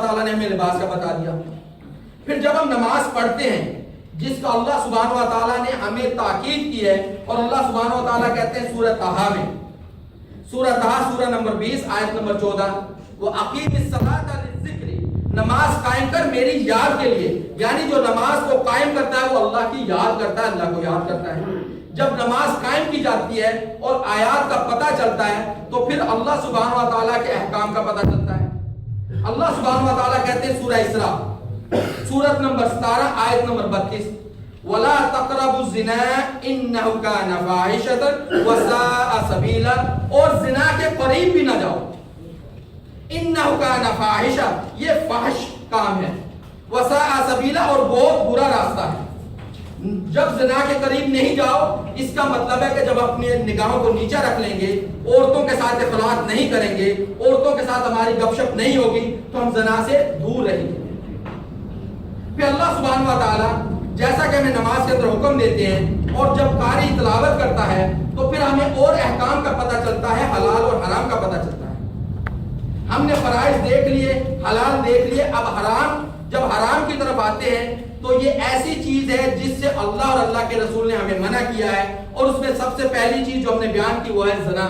تعالیٰ نے ہمیں لباس کا بتا دیا. پھر جب ہم نماز پڑھتے ہیں جس کا اللہ سبحانہ و تعالیٰ نے ہمیں تاکید کی ہے، اور اللہ سبحانہ و تعالیٰ کہتے ہیں سورہ طٰہٰ میں، سورہ طٰہٰ سورہ نمبر 20 آیت نمبر 14، وَأَقِیمِ الصَّلَاةَ لِلذِّکْرِ، نماز قائم کر میری یاد کے لیے. یعنی جو نماز کو قائم کرتا ہے وہ اللہ کی یاد کرتا ہے، اللہ کو یاد کرتا ہے. جب نماز قائم کی جاتی ہے اور آیات کا پتہ چلتا ہے تو پھر اللہ سبحانہ و تعالیٰ کے احکام کا پتہ چلتا ہے. اللہ سبحانہ و تعالیٰ کہتے ہیں سورہ اسراء سورت نمبر 17 آیت نمبر 32، وَلَا تَقْرَبُوا الزِّنَا إِنَّهُ كَانَ فَاحِشَةً وَسَاءَ سَبِيلًا، اور زنا کے قریب بھی نہ جاؤ. إِنَّهُ كَانَ فَاحِشَةً، یہ فحش کام ہے، وَسَاءَ سَبِيلًا، اور بہت برا راستہ ہے. جب زنا کے قریب نہیں جاؤ اس کا مطلب ہے کہ جب اپنے نگاہوں کو نیچے رکھ لیں گے، عورتوں کے ساتھ اختلاط نہیں کریں گے، عورتوں کے ساتھ ہماری گپ شپ نہیں ہوگی تو ہم زنا سے دور رہیں گے. پھر اللہ سبحانہ و تعالیٰ جیسا کہ ہمیں نماز کے اندر حکم دیتے ہیں، اور جب قاری تلاوت کرتا ہے تو پھر ہمیں اور احکام کا پتہ چلتا ہے، حلال اور حرام کا پتہ چلتا ہے. ہم نے فرائض دیکھ لیے، حلال دیکھ لیے، اب حرام، جب حرام کی طرف آتے ہیں تو یہ ایسی چیز ہے جس سے اللہ اور اللہ کے رسول نے ہمیں منع کیا ہے، اور اس میں سب سے پہلی چیز جو ہم نے بیان کی وہ ہے زنا.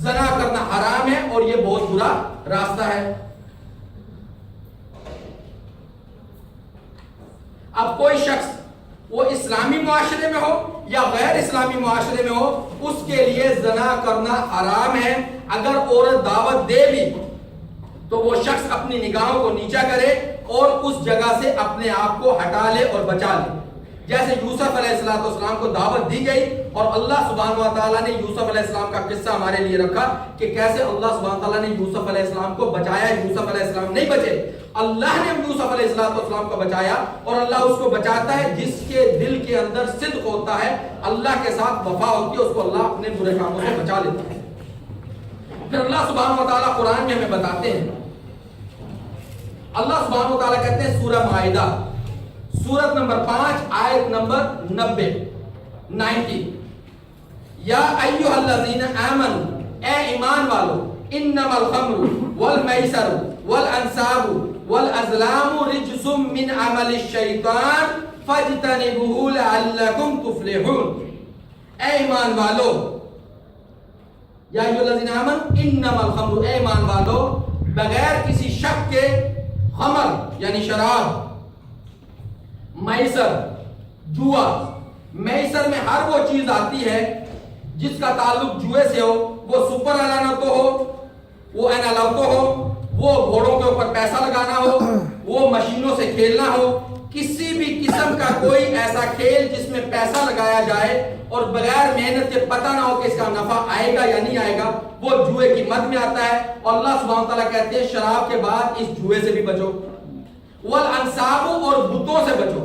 زنا کرنا حرام ہے اور یہ بہت برا راستہ ہے. اب کوئی شخص وہ اسلامی معاشرے میں ہو یا غیر اسلامی معاشرے میں ہو، اس کے لیے زنا کرنا حرام ہے. اگر عورت دعوت دے بھی تو وہ شخص اپنی نگاہوں کو نیچا کرے اور اس جگہ سے اپنے آپ کو ہٹا لے اور بچا لے. جیسے یوسف علیہ السلام کو دعوت دی گئی اور اللہ سبحانہ و تعالیٰ نے یوسف علیہ السلام کا قصہ ہمارے لیے رکھا کہ کیسے اللہ سبحانہ و تعالیٰ نے یوسف علیہ السلام کو بچایا. یوسف علیہ السلام نہیں بچے، اللہ نے یوسف علیہ السلام کو بچایا، اور اللہ اس کو بچاتا ہے جس کے دل کے اندر صدق ہوتا ہے، اللہ کے ساتھ وفا ہوتی ہے، اس کو اللہ اپنے برے کاموں سے بچا لیتا ہے. پھر اللہ سبحانہ و تعالیٰ قرآن میں ہمیں بتاتے ہیں، اللہ سبحانہ و تعالیٰ کہتے ہیں سورہ مائدہ سورت نمبر 5 آیت نمبر 90، یا ایھا الذین آمنوا، اے ایمان والو، انما الخمر والمیسر والانصاب والازلام رجس من عمل الشیطان فاجتنبوہ لعلکم تفلحون. اے ایمان والو، یا ایھا الذین آمنوا انما الخمر، اے ایمان والو، بغیر کسی شک کے خمر یعنی شراب، میسر جوا، میسر میں ہر وہ چیز آتی ہے جس کا تعلق جوئے سے ہو، وہ سپر الانوتو ہو، وہ انالوتو ہو، وہ گھوڑوں کے اوپر پیسہ لگانا ہو، وہ مشینوں سے کھیلنا ہو، کسی بھی قسم کا کوئی ایسا کھیل جس میں پیسہ لگایا جائے اور بغیر محنت کے پتہ نہ ہو کہ اس کا نفع آئے گا یا نہیں آئے گا، وہ جوئے کی مد میں آتا ہے. اور اللہ سبحانہ تعالیٰ کہتے ہیں شراب کے بعد اس جوئے سے بھی بچو، والانصاب، اور بتوں سے بچو،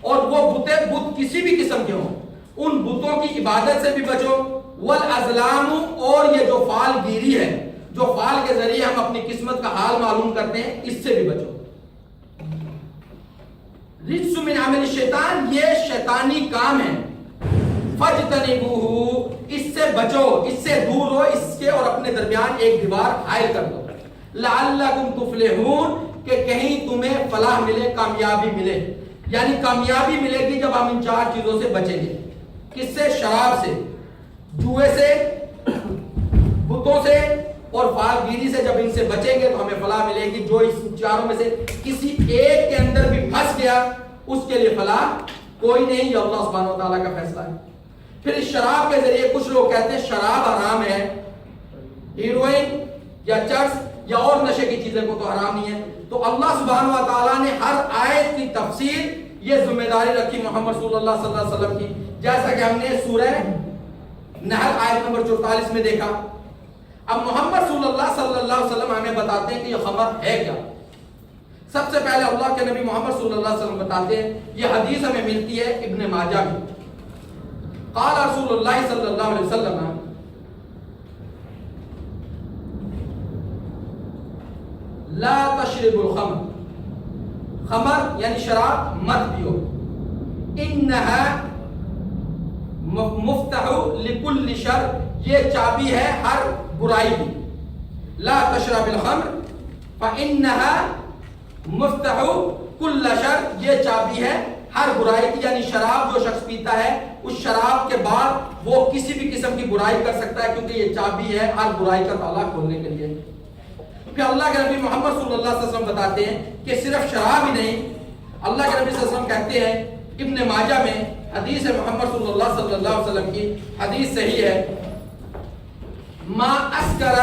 اور وہ بت کسی بھی قسم کے ہوں، ان بتوں کی عبادت سے بھی بچو، والازلام، اور یہ جو فال گیری ہے، جو فال کے ذریعے ہم اپنی قسمت کا حال معلوم کرتے ہیں، اس سے بھی بچو. رجس من عمل الشیطان، یہ شیطانی کام ہے. فاجتنبوہ، اس سے بچو، اس سے دور ہو، اس کے اور اپنے درمیان ایک دیوار حائل کر دو. لعلکم تفلحون، کہ کہیں تمہیں فلاح ملے، کامیابی ملے. یعنی کامیابی ملے گی جب ہم ان 4 چیزوں سے بچیں گے. کس سے؟ شراب سے، جوئے سے، بتوں سے اور فال گیری سے. جب ان سے بچیں گے تو ہمیں فلاح ملے گی. جو اس چاروں میں سے کسی ایک کے اندر بھی پھنس گیا اس کے لیے فلاح کوئی نہیں. یہ اللہ سبحانہ و تعالیٰ کا فیصلہ ہے. پھر اس شراب کے ذریعے کچھ لوگ کہتے ہیں شراب حرام ہے، ہیروئن یا چرس یا اور نشے کی چیزیں کو تو حرام نہیں ہے. تو اللہ سبحانہ و تعالیٰ نے ہر آیت کی تفسیر یہ ذمہ داری رکھی محمد صلی اللہ علیہ وسلم کی. جیسا کہ ہم نے سورہ نحل آیت نمبر 44 میں دیکھا. اب محمد صلی اللہ علیہ وسلم ہمیں بتاتے ہیں کہ یہ خمر ہے کیا. سب سے پہلے اللہ کے نبی محمد صلی اللہ علیہ وسلم بتاتے ہیں، یہ حدیث ہمیں ملتی ہے ابن ماجہ میں. قال رسول اللہ صلی اللہ علیہ وسلم، لا تشرب الخمر، خمر یعنی شراب مت پیو، انہا مفتح لکل شر، یہ چابی ہے ہر برائی کی. لا تشرب الخمر فَإِنَّهَا مُفْتَحُ كُلَّ شَرٍ، یہ چابی ہے ہر برائی کی، یعنی شراب جو شخص پیتا ہے اس شراب کے بعد وہ کسی بھی قسم کی برائی کر سکتا ہے، کیونکہ یہ چابی ہے ہر برائی کا تالا کھولنے کے لیے۔ پھر اللہ کے نبی محمد صلی اللہ علیہ وسلم بتاتے ہیں کہ صرف شراب ہی نہیں، اللہ کے نبی صلی اللہ علیہ وسلم کہتے ہیں، ابن ماجہ میں حدیث ہے محمد صلی اللہ علیہ وسلم کی حدیث صحیح ہے، ما اسکر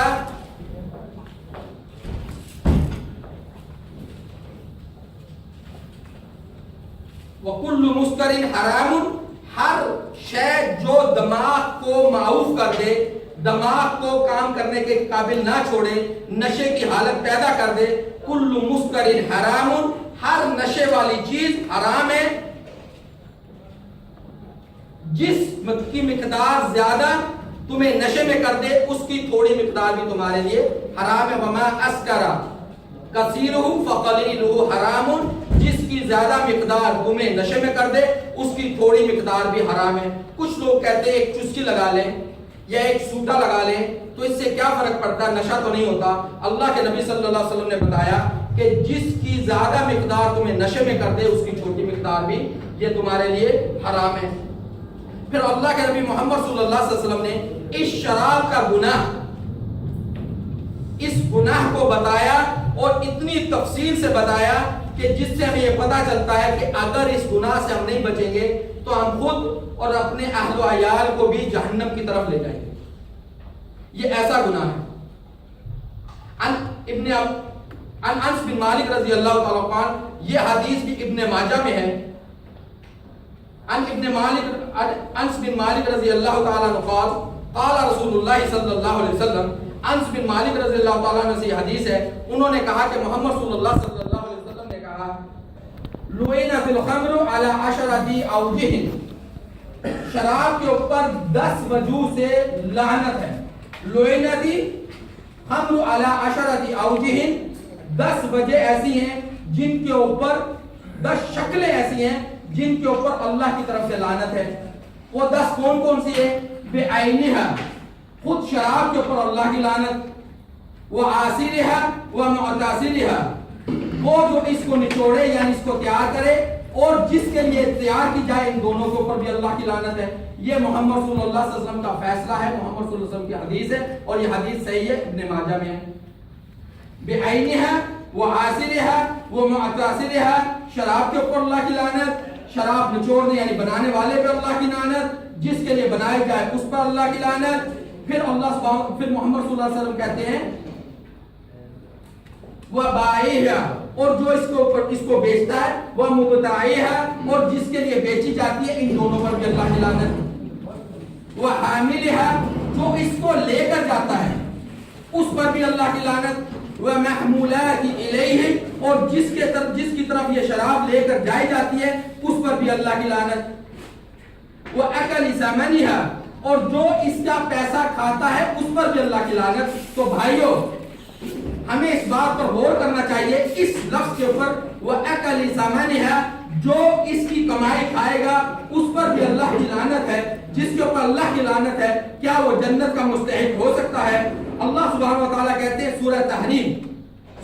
وَكُلُّ مُسْكَرٍ حَرَامٌ، ہر شے جو دماغ کو معوف کر دے، دماغ کو کام کرنے کے قابل نہ چھوڑے، نشے کی حالت پیدا کر دے، کُلُّ مُسْكَرٍ حَرَامٌ، ہر نشے والی چیز حرام ہے، جس کی مقدار زیادہ تمہیں نشے میں کر دے اس کی تھوڑی مقدار بھی تمہارے لیے حرام ہے۔ وَمَا أَسْكَرَ كَثِيرُهُ فَقَلِيلُهُ حَرَامٌ، جس کی زیادہ مقدار تمہیں نشے میں کر دے اس کی تھوڑی مقدار بھی حرام ہے۔ کچھ لوگ کہتے ہیں ایک چسکی لگا لیں یا ایک سوٹا لگا لیں تو اس سے کیا فرق پڑتا ہے، نشہ تو نہیں ہوتا۔ اللہ کے نبی صلی اللہ علیہ وسلم نے بتایا کہ جس کی زیادہ مقدار تمہیں نشے میں کر دے اس کی چھوٹی مقدار بھی یہ تمہارے لیے حرام ہے۔ پھر اللہ کے نبی محمد صلی اللہ علیہ وسلم نے اس شراب کا گناہ، اس گناہ کو بتایا اور اتنی تفصیل سے بتایا کہ جس سے ہمیں یہ پتا چلتا ہے کہ اگر اس گناہ سے ہم نہیں بچیں گے تو ہم خود اور اپنے اہل و عیال کو بھی جہنم کی طرف لے جائیں گے۔ یہ ایسا گناہ ہے۔ انس بن مالک رضی اللہ تعالیٰ عنہ، یہ حدیث بھی ابن ماجہ میں ہے۔ انس بن مالک رضی اللہ تعالیٰ عنہ قال قال رسول اللہ صلی اللہ علیہ وسلم، انس بن مالک رضی اللہ تعالیٰ عنہ سے یہ حدیث ہے، انہوں نے کہا کہ محمد صلی اللہ علیہ وسلم نے کہا لعنت الخمر علی عشرۃ اوجہ، شراب کے اوپر 10 وجوہ سے لعنت ہے۔ لعنت الخمر علی عشرۃ اوجہ، 10 وجہ ایسی ہیں جن کے اوپر، 10 شکلیں ایسی ہیں جن کے اوپر اللہ کی طرف سے لعنت ہے۔ وہ 10 کون کون سی ہے؟ بعینھا، خود شراب کے اوپر اللہ کی لعنت، وعاصرھا ومعتصرھا، وہ جو اس کو نچوڑے یعنی اس کو تیار کرے اور جس کے لیے تیار کی جائے، ان دونوں کے اوپر بھی اللہ کی لعنت ہے۔ یہ محمد صلی اللہ علیہ وسلم کا فیصلہ ہے، محمد صلی اللہ علیہ وسلم کی حدیث ہے اور یہ حدیث صحیح ہے، ابن ماجہ میں ہے۔ بعینھا وعاصرھا ومعتصرھا، شراب کے اوپر اللہ کی لعنت، شراب نچوڑنے یعنی بنانے والے پہ اللہ کی لعنت، جس کے لیے بنائے جائے اس پر اللہ کی لعنت۔ پھر پھر محمد صلی اللہ علیہ وسلم کہتے ہیں وہ بائعھا، اور جو اس کو بیچتا ہے، وہ مبتاعھا، اور جس کے لیے بیچی جاتی ہے، ان دونوں پر بھی اللہ کی لعنت۔ وہ حاملھا، جو اس کو لے کر جاتا ہے اس پر بھی اللہ کی لعنت۔ وہ محمولات الیہ، اور جس کی طرف یہ شراب لے کر جائی جاتی ہے اس پر بھی اللہ کی لعنت۔ وہ اکل ثمنھا، اور جو اس کا پیسہ کھاتا ہے اس پر بھی اللہ کی لعنت۔ تو بھائیو ہمیں اس بات پر غور کرنا چاہیے، اس لفظ کے اوپر وَأَكَلِ ثَمَنِهَا، جو اس کی کمائی کھائے گا اس پر بھی اللہ کی لعنت ہے۔ جس کے اوپر اللہ کی لعنت ہے کیا وہ جنت کا مستحق ہو سکتا ہے؟ اللہ سبحانہ و تعالیٰ کہتے ہیں سورہ تحریم،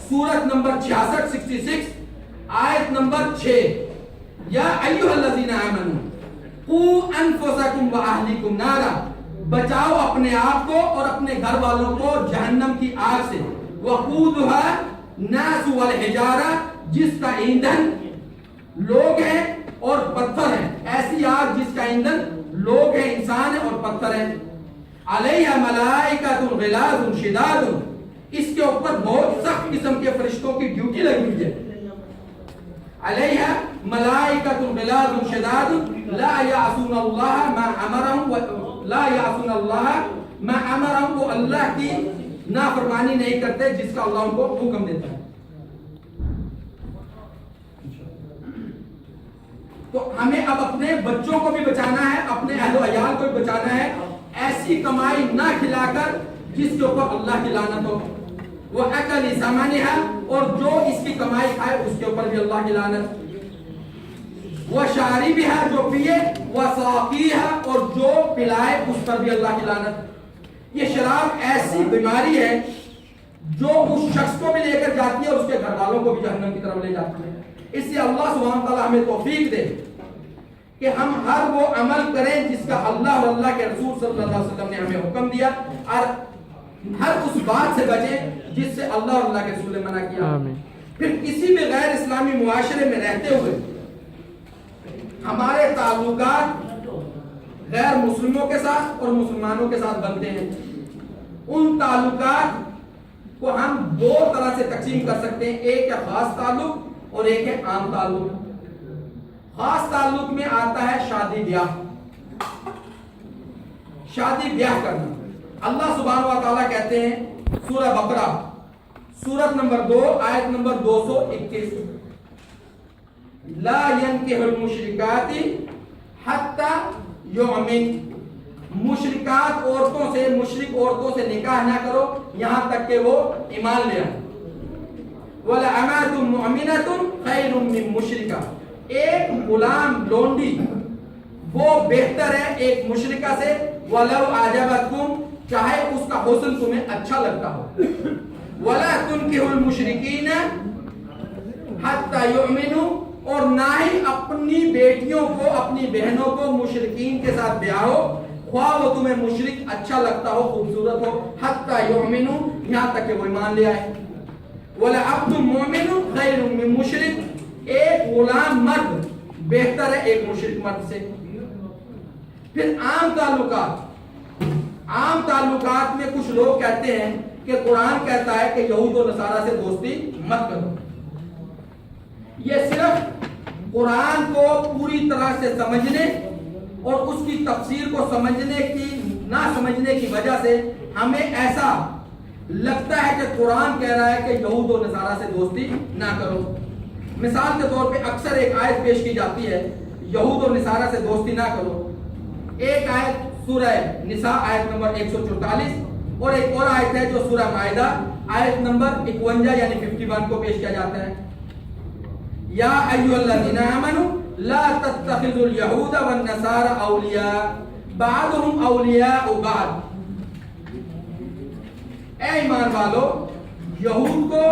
سورت نمبر 66 آیت نمبر 6، یا ایھا الذین آمنوا قوا انفسکم واہلیکم نارا، بچاؤ اپنے آپ کو اور اپنے گھر والوں کو جہنم کی آگ سے، وقودھا الناس والحجارہ، جس کا ایندھن لوگ ہیں اور پتھر ہیں، ایسی آگ جس کا ایندھن لوگ ہیں، انسان ہیں اور پتھر ہیں۔ علیہا ملائکۃ غلاظ شداد، اس کے اوپر بہت سخت قسم کے فرشتوں کی ڈیوٹی لگی ہوئی ہے۔ علیہا ملائکۃ غلاظ شداد لا یعصون اللہ ما امرہم، وہ اللہ کی نافرمانی نہیں کرتے جس کا اللہ ان کو حکم دیتا ہے۔ تو ہمیں اب اپنے بچوں کو بھی بچانا ہے، اپنے اہل و عیال کو بھی بچانا ہے، ایسی کمائی نہ کھلا کر جس کے اوپر اللہ کی لعنت ہو۔ وہ اکل ثمنھا، اور جو اس کی کمائی کھائے اس کے اوپر بھی اللہ کی لعنت۔ وہ شاربھا، جو پیے، وہ ساقیھا، اور جو پلائے اس پر بھی اللہ کی لعنت۔ یہ شراب ایسی بیماری ہے جو اس شخص کو بھی لے کر جاتی ہے اور اس کے گھر والوں کو بھی جہنم کی طرف لے جاتی ہے. اس لیے اللہ سبحانہ تعالیٰ ہمیں توفیق دے کہ ہم ہر وہ عمل کریں جس کا اللہ اور اللہ کے رسول صلی اللہ علیہ وسلم نے ہمیں حکم دیا, اور ہر اس بات سے بچیں جس سے اللہ اور اللہ کے رسول نے منع کیا. پھر کسی بھی غیر اسلامی معاشرے میں رہتے ہوئے ہمارے تعلقات غیر مسلموں کے ساتھ اور مسلمانوں کے ساتھ بنتے ہیں. ان تعلقات کو ہم دو طرح سے تقسیم کر سکتے ہیں, ایک ہے خاص تعلق اور ایک ہے عام تعلق. خاص تعلق میں آتا ہے شادی بیاہ کرنا. اللہ سبحانہ و تعالیٰ کہتے ہیں سورہ بقرہ سورت نمبر 2 آیت نمبر 221, لا ينكح المشركات حتى يؤمن, مشرکات عورتوں سے, مشرک عورتوں سے نکاح نہ کرو یہاں تک کہ وہ ایمان لے آئیں. وَلَأَمَاتٌ مُؤْمِنَةٌ خَيْرٌ مِّن مُشْرِكَةٍ, ایک غلام لونڈی وہ بہتر ہے ایک مشرکہ سے. وَلَوْ أَعْجَبَتْكُمْ, چاہے اس کا حسن تمہیں اچھا لگتا ہو. وَلَا تُنْكِحُوا الْمُشْرِكِينَ حَتَّى يُؤْمِنُوا, اور نہ ہی اپنی بیٹیوں کو, اپنی بہنوں کو مشرکین کے ساتھ بیاہ ہو, خواہ وہ تمہیں مشرک اچھا لگتا ہو, خوبصورت ہو. حَتَّى يُؤْمِنُوا, یہاں تک کہ وہ ایمان لے آئے. وَلَعَبْدٌ مُؤْمِنٌ خَيْرٌ مِّن مُشْرِكٍ, ایک غلام مرد بہتر ہے ایک مشرک مرد سے. پھر عام تعلقات میں کچھ لوگ کہتے ہیں کہ قرآن کہتا ہے کہ یہود و نصارہ سے دوستی مت کرو. یہ صرف قرآن کو پوری طرح سے سمجھنے اور اس کی تفسیر کو نہ سمجھنے کی وجہ سے ہمیں ایسا لگتا ہے کہ قرآن کہہ رہا ہے کہ یہود و نصارہ سے دوستی نہ کرو. مثال کے طور پہ اکثر ایک آیت پیش کی جاتی ہے یہود و نصارہ سے دوستی نہ کرو. ایک آیت سورہ نساء آیت نمبر 144, اور ایک اور آیت ہے جو سورہ مائدہ آیت نمبر 51 یعنی 51 کو پیش کیا جاتا ہے. یا ایھا الذین آمنوا لا تتخذوا اليهود والنصارى اولیاء بعضهم اولیاء بعض, اے ایمان والو یہود کو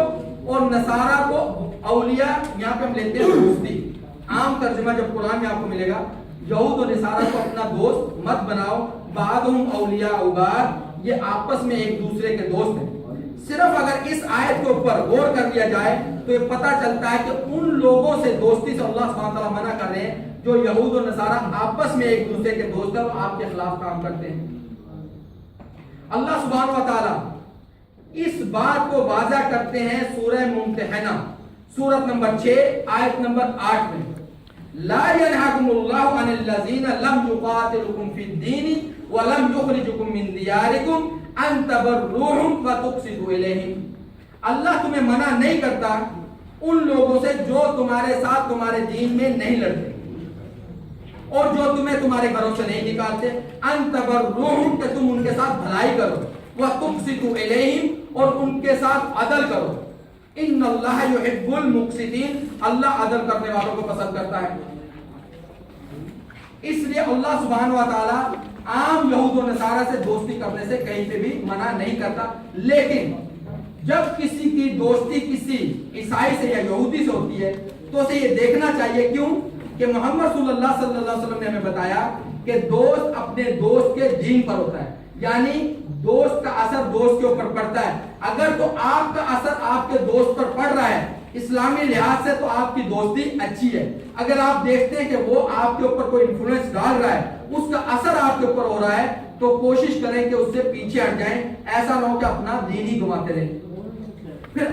اور نصارہ کو اولیاء, یہاں پہ ہم لیتے ہیں دوستی. عام ترجمہ جب قرآن میں آپ کو ملے گا یہود و نصارہ کو اپنا دوست مت بناؤ, بعضهم اولیاء بعض, یہ آپس میں ایک دوسرے کے دوست ہیں. صرف اگر اس آیت کے اوپر غور کر لیا جائے تو یہ پتہ چلتا ہے کہ ان لوگوں سے دوستی سے اللہ سبحانہ تعالیٰ منع کر رہے ہیں جو یہود و نصارہ آپس میں ایک دوسرے کے دوست ہیں اور آپ کے خلاف کام کرتے ہیں. اللہ سبحانہ و تعالیٰ اس بات کو واضح کرتے ہیں سورہ ممتحنہ سورت نمبر 6 آیت نمبر 8 میں, لا ينهاكم الله عن الذين لم يقاتلوكم في الدين ولم يخرجوكم من دياركم ان تبروهم وتقسطوا اليهم. اللہ تمہیں منع نہیں کرتا ان لوگوں سے جو تمہارے ساتھ تمہارے دین میں نہیں لڑتے اور جو تمہیں تمہارے گھروں سے نہیں نکالتے. ان تبروهم, کہ تم ان کے ساتھ بھلائی کرو, وتقسطوا اليهم, اور ان کے ساتھ عدل کرو. ان اللہ یحب المقسطین, اللہ عدل کرنے والوں کو پسند کرتا ہے. اس لیے اللہ سبحانہ و تعالیٰ عام یہود و نصارہ سے دوستی کرنے سے کہیں پہ بھی منع نہیں کرتا. لیکن جب کسی کی دوستی کسی عیسائی سے یا یہودی سے ہوتی ہے تو اسے یہ دیکھنا چاہیے, کیوں کہ محمد صلی اللہ علیہ وسلم نے ہمیں بتایا کہ دوست اپنے دوست کے دین پر ہوتا ہے, یعنی دوست کا اثر دوست کے اوپر پڑتا ہے. اگر تو آپ کا اثر آپ کے دوست پر پڑ رہا ہے اسلامی لحاظ سے تو آپ کی دوستی اچھی ہے. اگر آپ دیکھتے ہیں کہ وہ آپ کے اوپر کوئی انفلوئنس ڈال رہا ہے, اس کا اثر آپ کے اوپر ہو رہا ہے, تو کوشش کریں کہ اس سے پیچھے ہٹ جائیں, ایسا نہ ہو کہ اپنا دین ہی گواتے رہیں. پھر